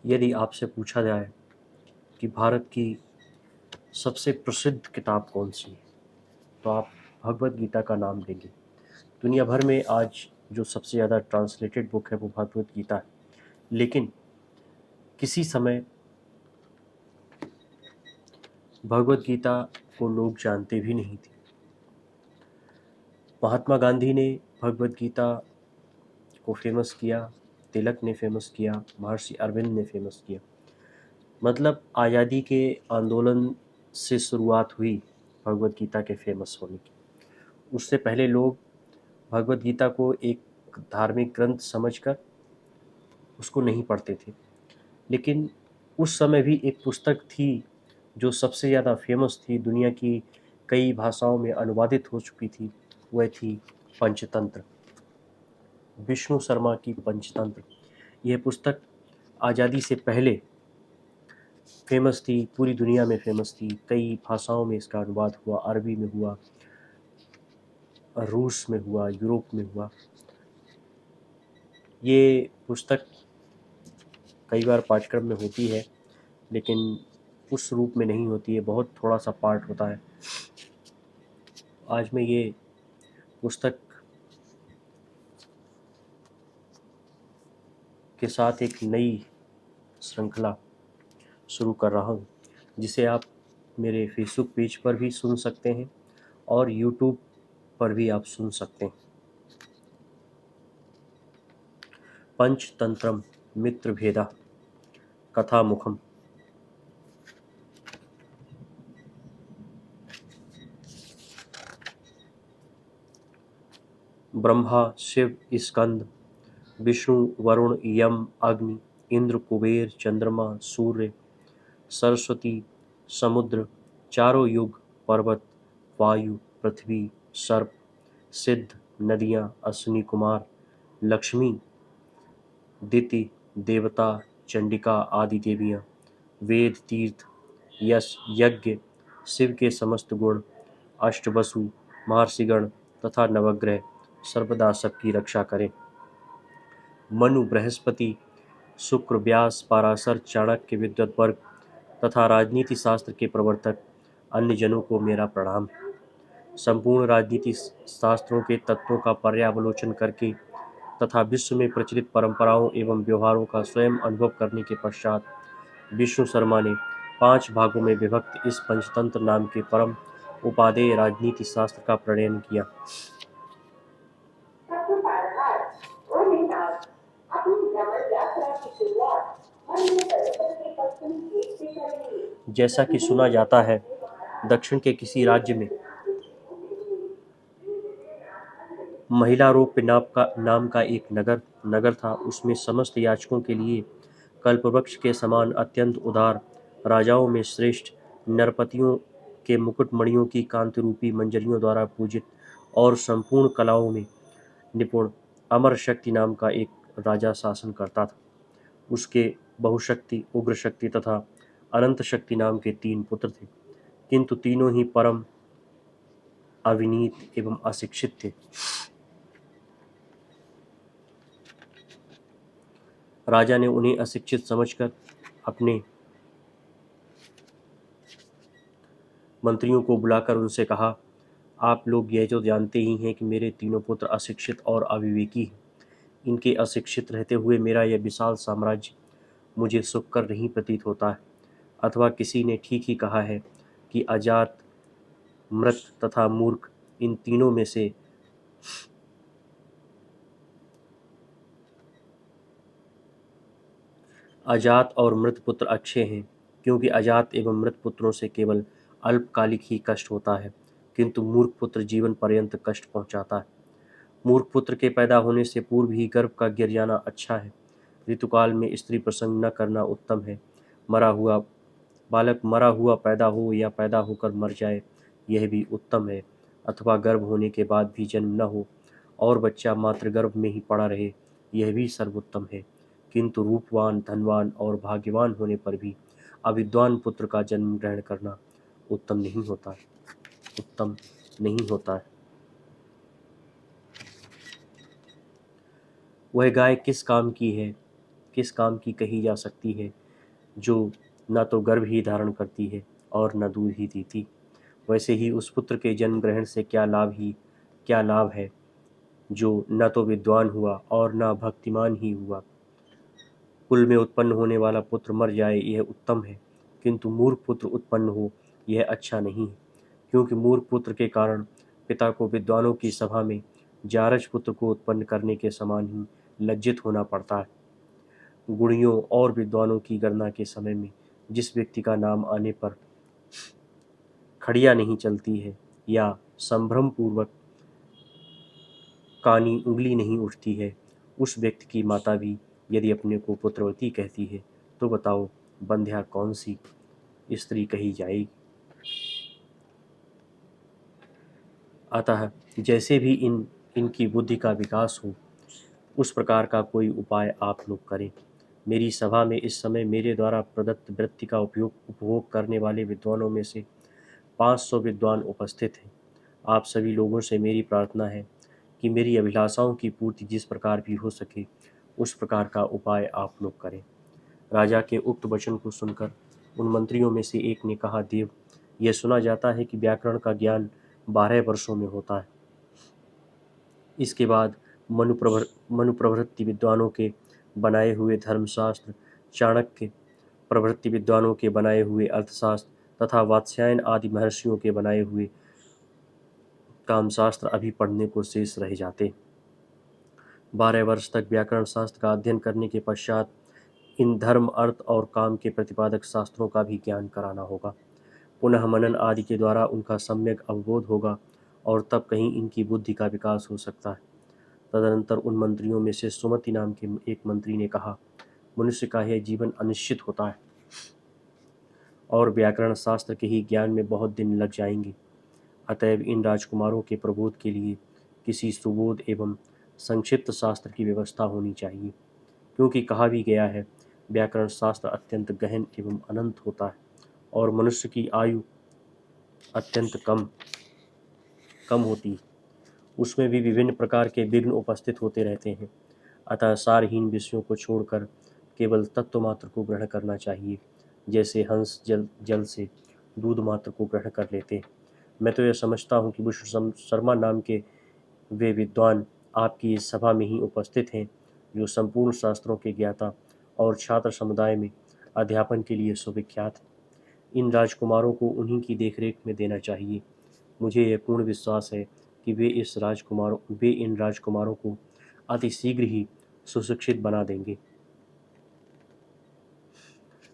यदि आपसे पूछा जाए कि भारत की सबसे प्रसिद्ध किताब कौन सी है, तो आप भगवद गीता का नाम लेंगे। दुनिया भर में आज जो सबसे ज़्यादा ट्रांसलेटेड बुक है वो भगवद गीता है। लेकिन किसी समय भगवद गीता को लोग जानते भी नहीं थे। महात्मा गांधी ने भगवद गीता को फेमस किया, तिलक ने फेमस किया, महर्षि अरविंद ने फेमस किया। मतलब आज़ादी के आंदोलन से शुरुआत हुई भगवद गीता के फेमस होने की। उससे पहले लोग भगवद गीता को एक धार्मिक ग्रंथ समझकर उसको नहीं पढ़ते थे। लेकिन उस समय भी एक पुस्तक थी जो सबसे ज़्यादा फेमस थी, दुनिया की कई भाषाओं में अनुवादित हो चुकी थी। वह थी पंचतंत्र, विष्णु शर्मा की पंचतंत्र। यह पुस्तक आज़ादी से पहले फेमस थी, पूरी दुनिया में फेमस थी। कई भाषाओं में इसका अनुवाद हुआ, अरबी में हुआ, रूस में हुआ, यूरोप में हुआ। ये पुस्तक कई बार पाठ्यक्रम में होती है, लेकिन उस रूप में नहीं होती है, बहुत थोड़ा सा पार्ट होता है। आज मैं ये पुस्तक के साथ एक नई श्रृंखला शुरू कर रहा हूँ, जिसे आप मेरे फेसबुक पेज पर भी सुन सकते हैं और यूट्यूब पर भी आप सुन सकते हैं। पंचतंत्रम मित्रभेदा कथामुखम। ब्रह्मा, शिव, स्कंद, विष्णु, वरुण, यम, अग्नि, इंद्र, कुबेर, चंद्रमा, सूर्य, सरस्वती, समुद्र, चारों युग, पर्वत, वायु, पृथ्वी, सर्प, सिद्ध, नदियाँ, अश्विनी कुमार, लक्ष्मी, दिति, देवता, चंडिका आदि देवियाँ, वेद, तीर्थ, यश, यज्ञ, शिव के समस्त गुण, अष्टवसु, महर्षिगण तथा नवग्रह सर्वदा सबकी रक्षा करें। मनु, बृहस्पति, शुक्र, व्यास, पराशर, चाणक्य, विद्वत वर्ग तथा राजनीति शास्त्र के प्रवर्तक अन्य जनों को मेरा प्रणाम। संपूर्ण राजनीति शास्त्रों के तत्वों का पर्यावलोचन करके तथा विश्व में प्रचलित परंपराओं एवं व्यवहारों का स्वयं अनुभव करने के पश्चात विष्णु शर्मा ने 5 भागों में विभक्त इस पंचतंत्र नाम के परम उपादेय राजनीति शास्त्र का प्रणयन किया। जैसा कि सुना जाता है, दक्षिण के किसी राज्य में महिलारोप्य नाम का एक नगर था। उसमें समस्त याचकों के लिए कल्पवृक्ष के समान अत्यंत उदार, राजाओं में श्रेष्ठ, नरपतियों के मुकुटमणियों की कांति रूपी मंजरियों द्वारा पूजित और संपूर्ण कलाओं में निपुण अमर शक्ति नाम का एक राजा शासन करता था। उसके बहुशक्ति, उग्र शक्ति तथा अनंत शक्ति नाम के 3 पुत्र थे, किंतु तीनों ही परम अविनीत एवं अशिक्षित थे। राजा ने उन्हें अशिक्षित समझकर अपने मंत्रियों को बुलाकर उनसे कहा, आप लोग यह तो जानते ही हैं कि मेरे तीनों पुत्र अशिक्षित और अविवेकी हैं। इनके अशिक्षित रहते हुए मेरा यह विशाल साम्राज्य मुझे सुखकर नहीं प्रतीत होता है। अथवा किसी ने ठीक ही कहा है कि अजात, मृत तथा मूर्ख, इन तीनों में से अजात और मृत पुत्र अच्छे हैं, क्योंकि अजात एवं मृत पुत्रों से केवल अल्पकालिक ही कष्ट होता है, किंतु मूर्ख पुत्र जीवन पर्यंत कष्ट पहुंचाता है। मूर्ख पुत्र के पैदा होने से पूर्व ही गर्भ का गिर जाना अच्छा है। ऋतुकाल में स्त्री प्रसंग न करना उत्तम है। मरा हुआ बालक मरा हुआ पैदा हो या पैदा होकर मर जाए, यह भी उत्तम है। अथवा गर्भ होने के बाद भी जन्म न हो और बच्चा मातृ गर्भ में ही पड़ा रहे, यह भी सर्वोत्तम है। किंतु रूपवान, धनवान और भाग्यवान होने पर भी अविद्वान पुत्र का जन्म ग्रहण करना उत्तम नहीं होता है। वह गाय किस काम की है किस काम की कही जा सकती है जो न तो गर्भ ही धारण करती है और न दूध ही देती। वैसे ही उस पुत्र के जन्म ग्रहण से क्या लाभ है जो न तो विद्वान हुआ और न भक्तिमान ही हुआ। कुल में उत्पन्न होने वाला पुत्र मर जाए यह उत्तम है, किंतु मूर्ख पुत्र उत्पन्न हो यह अच्छा नहीं है, क्योंकि मूर्ख पुत्र के कारण पिता को विद्वानों की सभा में जारज पुत्र को उत्पन्न करने के समान ही लज्जित होना पड़ता है। गुणियों और विद्वानों की गणना के समय में जिस व्यक्ति का नाम आने पर खड़िया नहीं चलती है या संभ्रम पूर्वक कानी उंगली नहीं उठती है, उस व्यक्ति की माता भी यदि अपने को पुत्रवती कहती है तो बताओ बंध्या कौन सी स्त्री कही जाएगी। अतः जैसे भी इनकी बुद्धि का विकास हो उस प्रकार का कोई उपाय आप लोग करें। मेरी सभा में इस समय मेरे द्वारा प्रदत्त वृत्ति का उपभोग करने वाले विद्वानों में से 500 विद्वान उपस्थित हैं। आप सभी लोगों से मेरी प्रार्थना है कि मेरी अभिलाषाओं की पूर्ति जिस प्रकार भी हो सके उस प्रकार का उपाय आप लोग करें। राजा के उक्त वचन को सुनकर उन मंत्रियों में से एक ने कहा, देव, यह सुना जाता है कि व्याकरण का ज्ञान 12 वर्षों में होता है। इसके बाद मनु प्रवृत्ति विद्वानों के बनाए हुए धर्मशास्त्र, चाणक्य प्रवृत्ति विद्वानों के बनाए हुए अर्थशास्त्र तथा वात्स्यायन आदि महर्षियों के बनाए हुए कामशास्त्र अभी पढ़ने को शेष रह जाते। 12 वर्ष तक व्याकरण शास्त्र का अध्ययन करने के पश्चात इन धर्म, अर्थ और काम के प्रतिपादक शास्त्रों का भी ज्ञान कराना होगा। पुनः मनन आदि के द्वारा उनका सम्यक अवबोध होगा और तब कहीं इनकी बुद्धि का विकास हो सकता है। तदनंतर उन मंत्रियों में से सुमति नाम के एक मंत्री ने कहा, मनुष्य का यह जीवन अनिश्चित होता है और व्याकरण शास्त्र के ही ज्ञान में बहुत दिन लग जाएंगे। अतएव इन राजकुमारों के प्रबोध के लिए किसी सुबोध एवं संक्षिप्त शास्त्र की व्यवस्था होनी चाहिए, क्योंकि कहा भी गया है, व्याकरण शास्त्र अत्यंत गहन एवं अनंत होता है और मनुष्य की आयु अत्यंत कम होती है। उसमें भी विभिन्न प्रकार के विघ्न उपस्थित होते रहते हैं। अतः सारहीन विषयों को छोड़कर केवल तत्व मात्र को ग्रहण करना चाहिए, जैसे हंस जल से दूध मात्र को ग्रहण कर लेते हैं। मैं तो यह समझता हूँ कि विष्णु शर्मा नाम के वे विद्वान आपकी इस सभा में ही उपस्थित हैं, जो संपूर्ण शास्त्रों के ज्ञाता और छात्र समुदाय में अध्यापन के लिए सुविख्यात हैं। इन राजकुमारों को उन्हीं की देखरेख में देना चाहिए। मुझे यह पूर्ण विश्वास है कि वे इन राजकुमारों को अति शीघ्र ही सुशिक्षित बना देंगे।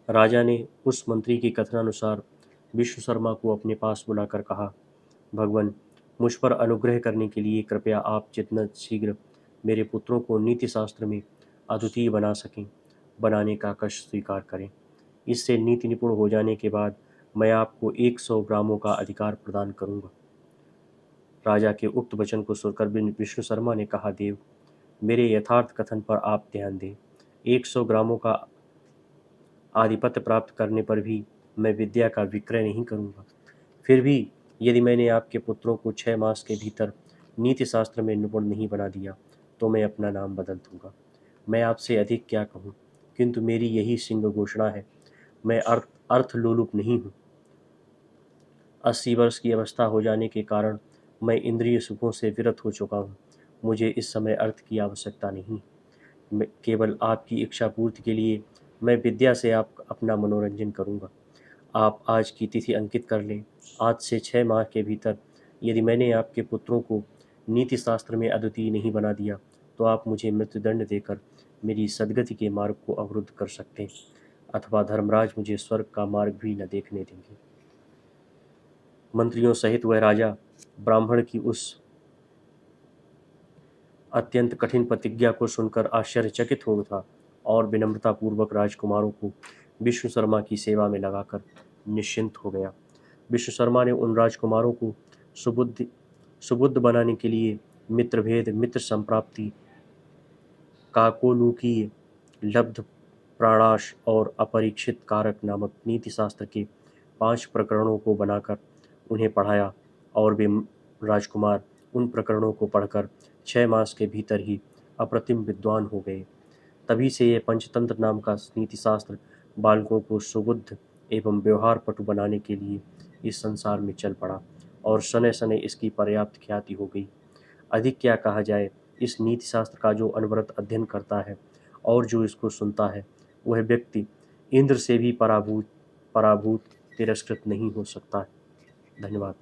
राजा ने उस मंत्री के कथनानुसार विष्णु शर्मा को अपने पास बुलाकर कहा, भगवान, मुझ पर अनुग्रह करने के लिए कृपया आप जितना शीघ्र मेरे पुत्रों को नीति शास्त्र में अद्वितीय बनाने का कष्ट स्वीकार करें। इससे नीति निपुण हो जाने के बाद मैं आपको 100 ग्रामों का अधिकार प्रदान करूंगा। राजा के उक्त वचन को सुनकर विष्णु शर्मा ने कहा, देव, मेरे यथार्थ कथन पर आप ध्यान दें। 100 ग्रामों का आधिपत्य प्राप्त करने पर भी मैं विद्या का विक्रय नहीं करूंगा। फिर भी यदि मैंने आपके पुत्रों को 6 मास के भीतर नीति शास्त्र में निपुण नहीं बना दिया तो मैं अपना नाम बदल दूंगा। मैं आपसे अधिक क्या कहूँ, किंतु मेरी यही सिंह घोषणा है, मैं अर्थ लोलुप नहीं हूँ। 80 वर्ष की अवस्था हो जाने के कारण मैं इंद्रिय सुखों से विरत हो चुका हूँ। मुझे इस समय अर्थ की आवश्यकता नहीं। केवल आपकी इच्छा पूर्ति के लिए मैं विद्या से अपना मनोरंजन करूँगा। आप आज की तिथि अंकित कर लें। आज से 6 माह के भीतर यदि मैंने आपके पुत्रों को नीति शास्त्र में अद्वितीय नहीं बना दिया तो आप मुझे मृत्युदंड देकर मेरी सदगति के मार्ग को अवरुद्ध कर सकते हैं, अथवा धर्मराज मुझे स्वर्ग का मार्ग भी न देखने देंगे। मंत्रियों सहित वह राजा ब्राह्मण की उस अत्यंत कठिन प्रतिज्ञा को सुनकर आश्चर्यचकित हो उठा और विनम्रतापूर्वक राजकुमारों को विष्णु शर्मा की सेवा में लगाकर निश्चिंत हो गया। विष्णु शर्मा ने उन राजकुमारों को सुबुद्ध बनाने के लिए मित्रभेद, मित्र संप्राप्ति, काकोलूकीय, लब्ध प्राणाश और अपरीक्षित कारक नामक नीति शास्त्र के 5 प्रकरणों को बनाकर उन्हें पढ़ाया और वे राजकुमार उन प्रकरणों को पढ़कर 6 मास के भीतर ही अप्रतिम विद्वान हो गए। तभी से यह पंचतंत्र नाम का नीतिशास्त्र बालकों को सुबुद्ध एवं व्यवहार पटु बनाने के लिए इस संसार में चल पड़ा और शनै शनै इसकी पर्याप्त ख्याति हो गई। अधिक क्या कहा जाए, इस नीतिशास्त्र का जो अनवरत अध्ययन करता है और जो इसको सुनता है, वह व्यक्ति इंद्र से भी पराभूत तिरस्कृत नहीं हो सकता। धन्यवाद।